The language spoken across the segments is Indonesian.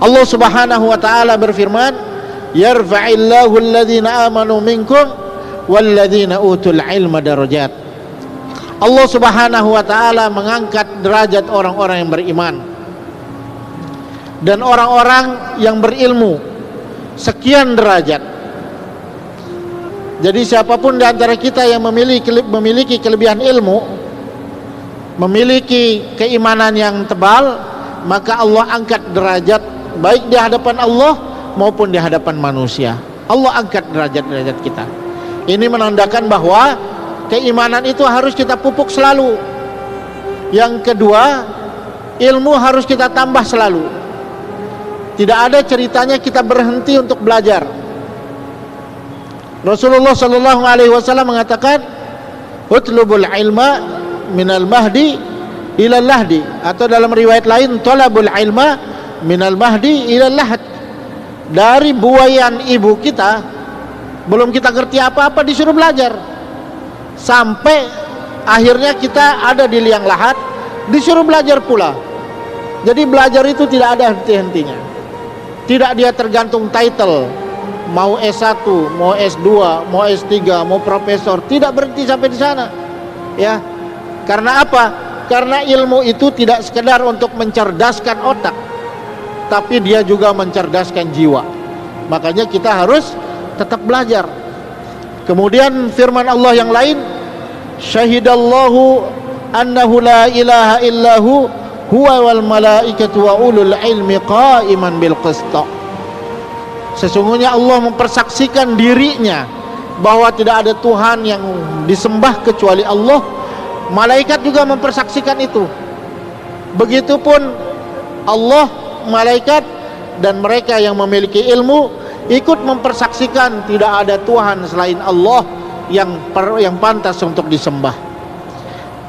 Allah Subhanahu wa taala berfirman, yarfa'illahu alladhina amanu minkum walladzina utul ilma darajat. Allah Subhanahu wa taala mengangkat derajat orang-orang yang beriman dan orang-orang yang berilmu sekian derajat. Jadi siapapun di antara kita yang memiliki kelebihan ilmu, memiliki keimanan yang tebal, maka Allah angkat derajat baik di hadapan Allah maupun di hadapan manusia. Allah angkat derajat-derajat kita. Ini menandakan bahwa keimanan itu harus kita pupuk selalu. Yang kedua, ilmu harus kita tambah selalu. Tidak ada ceritanya kita berhenti untuk belajar. Rasulullah sallallahu alaihi wasallam mengatakan, "Utlubul ilma minal mahdi ilal lahdi," atau dalam riwayat lain, "Talabul ilma minal mahdi ilal lahd." Dari buayan ibu kita, belum kita ngerti apa-apa disuruh belajar, sampai akhirnya kita ada di liang lahat disuruh belajar pula. Jadi belajar itu tidak ada henti-hentinya. Tidak dia tergantung title, mau S1, mau S2, mau S3, mau profesor, tidak berhenti sampai di sana. Ya. Karena apa? Karena ilmu itu tidak sekedar untuk mencerdaskan otak, tapi dia juga mencerdaskan jiwa. Makanya kita harus tetap belajar. Kemudian firman Allah yang lain, syahidallahu annahu la ilaha illahu huwa wal malaikatu wa ulul ilmi qa'iman bil qist. Sesungguhnya Allah mempersaksikan dirinya bahwa tidak ada Tuhan yang disembah kecuali Allah. Malaikat juga mempersaksikan itu. Begitupun Allah, malaikat, dan mereka yang memiliki ilmu ikut mempersaksikan tidak ada Tuhan selain Allah yang pantas untuk disembah.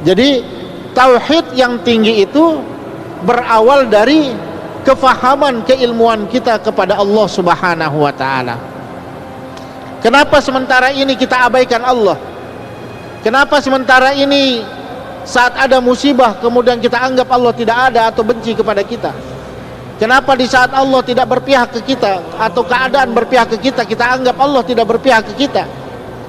Jadi tauhid yang tinggi itu berawal dari kefahaman keilmuan kita kepada Allah Subhanahu wa taala. Kenapa sementara ini kita abaikan Allah? Kenapa sementara ini saat ada musibah kemudian kita anggap Allah tidak ada atau benci kepada kita? Kenapa di saat Allah tidak berpihak ke kita atau keadaan berpihak ke kita, kita anggap Allah tidak berpihak ke kita?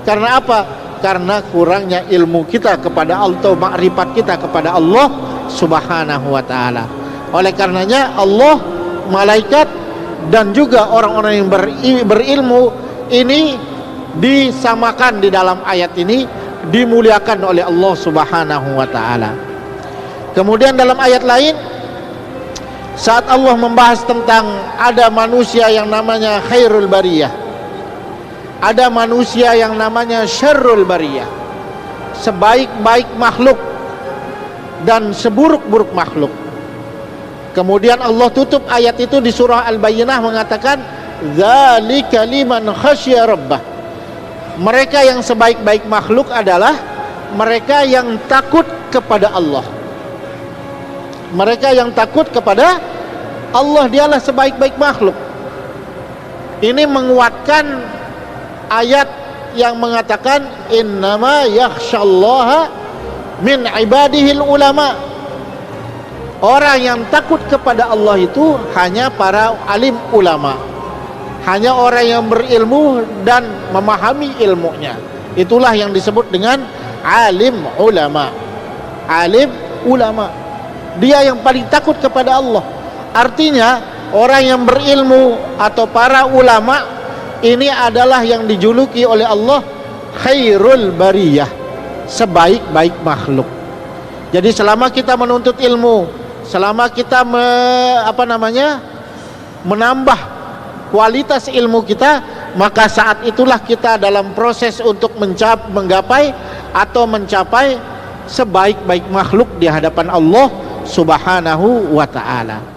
Karena apa? Karena kurangnya ilmu kita kepada Allah atau makrifat kita kepada Allah Subhanahu wa taala. Oleh karenanya Allah, malaikat, dan juga orang-orang yang berilmu ini disamakan di dalam ayat ini, dimuliakan oleh Allah Subhanahu wa taala. Kemudian dalam ayat lain, saat Allah membahas tentang ada manusia yang namanya khairul bariyah, ada manusia yang namanya syarrul bariyah, sebaik-baik makhluk dan seburuk-buruk makhluk. Kemudian Allah tutup ayat itu di surah Al-Bayyinah mengatakan, dzalika liman khasyya rabbah. Mereka yang sebaik-baik makhluk adalah mereka yang takut kepada Allah. Mereka yang takut kepada Allah, dialah sebaik-baik makhluk. Ini menguatkan ayat yang mengatakan innama yakhsyallaha min ibadihil ulama. Orang yang takut kepada Allah itu hanya para alim ulama, hanya orang yang berilmu dan memahami ilmunya. Itulah yang disebut dengan alim ulama. Alim ulama, dia yang paling takut kepada Allah. Artinya orang yang berilmu atau para ulama ini adalah yang dijuluki oleh Allah khairul bariyah, sebaik-baik makhluk. Jadi selama kita menuntut ilmu, selama kita menambah kualitas ilmu kita, maka saat itulah kita dalam proses untuk menggapai atau mencapai sebaik-baik makhluk di hadapan Allah Subhanahu wa ta'ala.